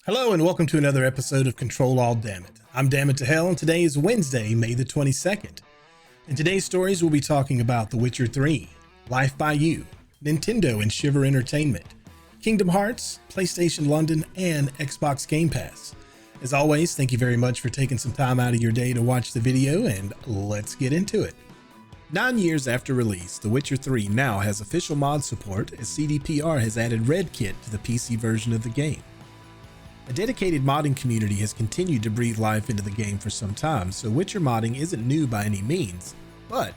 Hello and welcome to another episode of Ctrl Alt, dammit. I'm Dammit to Hell and today is Wednesday, May the 22nd. In today's stories we'll be talking about The Witcher 3, Life by You, Nintendo and Shiver Entertainment, Kingdom Hearts, PlayStation London, and Xbox Gamepass. As always, thank you very much for taking some time out of your day to watch the video, and let's get into it. 9 years after release, The Witcher 3 now has official mod support as CDPR has added RedKIT to the PC version of the game. A dedicated modding community has continued to breathe life into the game for some time, so Witcher modding isn't new by any means, but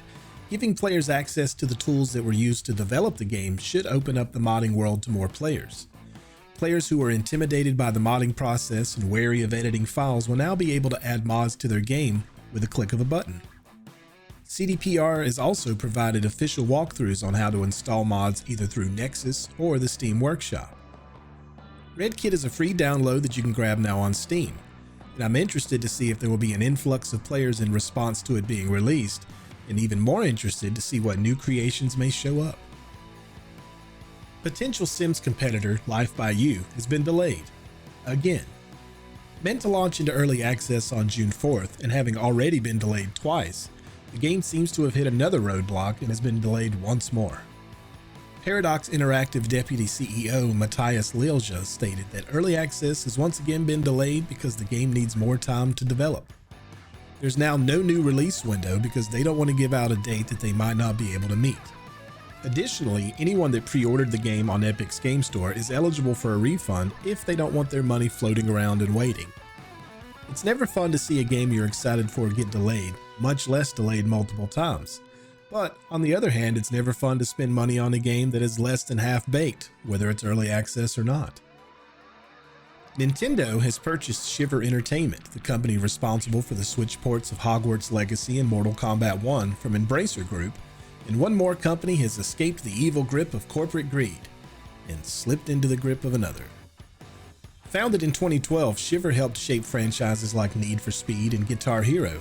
giving players access to the tools that were used to develop the game should open up the modding world to more players. Players who are intimidated by the modding process and wary of editing files will now be able to add mods to their game with a click of a button. CDPR has also provided official walkthroughs on how to install mods either through Nexus or the Steam Workshop. RedKIT is a free download that you can grab now on Steam, and I'm interested to see if there will be an influx of players in response to it being released, and even more interested to see what new creations may show up. Potential Sims competitor Life by You has been delayed, again. Meant to launch into early access on June 4th and having already been delayed twice, the game seems to have hit another roadblock and has been delayed once more. Paradox Interactive Deputy CEO Matthias Lilja stated that early access has once again been delayed because the game needs more time to develop. There's now no new release window because they don't want to give out a date that they might not be able to meet. Additionally, anyone that pre-ordered the game on Epic's Game Store is eligible for a refund if they don't want their money floating around and waiting. It's never fun to see a game you're excited for get delayed, much less delayed multiple times. But on the other hand, it's never fun to spend money on a game that is less than half-baked, whether it's early access or not. Nintendo has purchased Shiver Entertainment, the company responsible for the Switch ports of Hogwarts Legacy and Mortal Kombat 1 from Embracer Group, and one more company has escaped the evil grip of corporate greed and slipped into the grip of another. Founded in 2012, Shiver helped shape franchises like Need for Speed and Guitar Hero,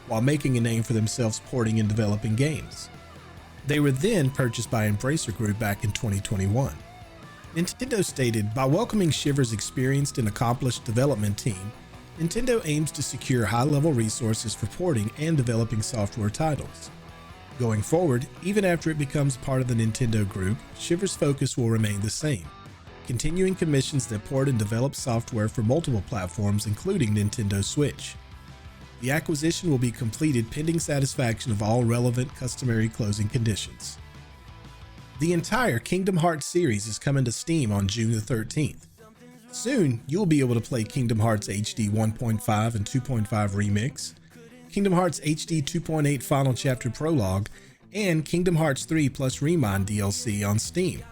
while making a name for themselves porting and developing games. They were then purchased by Embracer Group back in 2021. Nintendo stated, by welcoming Shiver's experienced and accomplished development team, Nintendo aims to secure high-level resources for porting and developing software titles. Going forward, even after it becomes part of the Nintendo Group, Shiver's focus will remain the same, continuing commissions that port and develop software for multiple platforms including Nintendo Switch. The acquisition will be completed pending satisfaction of all relevant customary closing conditions. The entire Kingdom Hearts series is coming to Steam on June the 13th. Soon, you'll be able to play Kingdom Hearts HD 1.5 and 2.5 Remix, Kingdom Hearts HD 2.8 Final Chapter Prologue, and Kingdom Hearts 3 plus Remind DLC on Steam.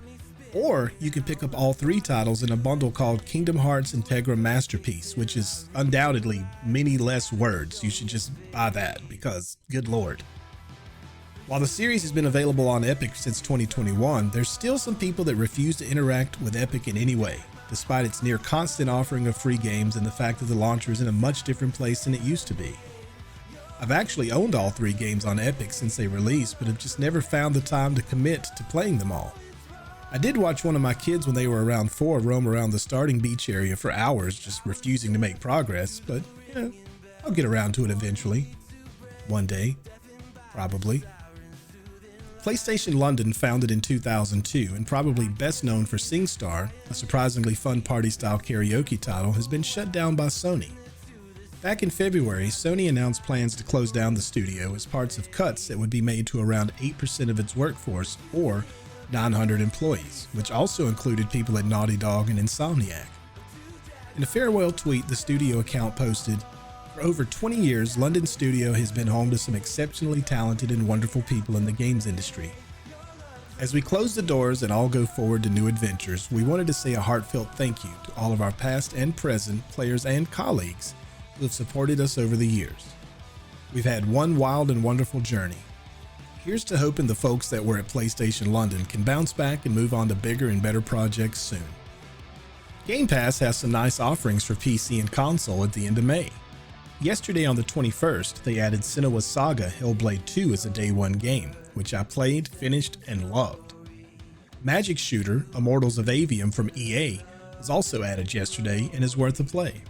Or you can pick up all three titles in a bundle called Kingdom Hearts Integra Masterpiece, which is undoubtedly many less words. You should just buy that because, good lord. While the series has been available on Epic since 2021, there's still some people that refuse to interact with Epic in any way, despite its near constant offering of free games and the fact that the launcher is in a much different place than it used to be. I've actually owned all three games on Epic since they released, but have just never found the time to commit to playing them all. I did watch one of my kids when they were around 4 roam around the starting beach area for hours just refusing to make progress, but I'll get around to it eventually. One day, probably. PlayStation London, founded in 2002 and probably best known for SingStar, a surprisingly fun party-style karaoke title, has been shut down by Sony. Back in February, Sony announced plans to close down the studio as parts of cuts that would be made to around 8% of its workforce, or 900 employees, which also included people at Naughty Dog and Insomniac. In a farewell tweet, the studio account posted, "For over 20 years, London Studio has been home to some exceptionally talented and wonderful people in the games industry. As we close the doors and all go forward to new adventures, we wanted to say a heartfelt thank you to all of our past and present players and colleagues who have supported us over the years. We've had one wild and wonderful journey. Here's to hoping the folks that were at PlayStation London can bounce back and move on to bigger and better projects soon." Gamepass has some nice offerings for PC and console at the end of May. Yesterday on the 21st, they added Senua's Saga Hellblade 2 as a day one game, which I played, finished, and loved. Magic shooter Immortals of Avium from EA was also added yesterday and is worth a play.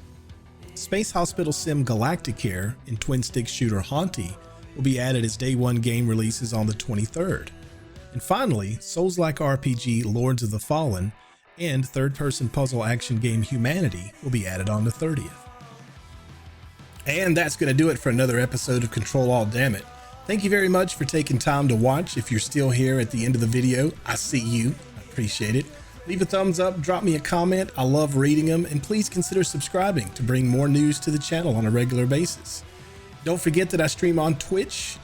Space Hospital Sim Galacticare and twin stick shooter Haunty will be added as day one game releases on the 23rd. And finally, Souls-like RPG Lords of the Fallen and third-person puzzle action game Humanity will be added on the 30th. And that's going to do it for another episode of Ctrl Alt Dammit. Thank you very much for taking time to watch. If you're still here at the end of the video, I see you. I appreciate it. Leave a thumbs up, drop me a comment. I love reading them, and please consider subscribing to bring more news to the channel on a regular basis. Don't forget that I stream on Twitch,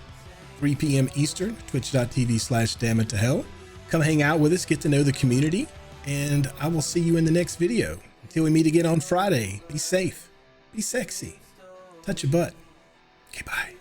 3 p.m. Eastern, twitch.tv/dammittohell. Come hang out with us, get to know the community, and I will see you in the next video. Until we meet again on Friday, be safe, be sexy, touch your butt. Okay, bye.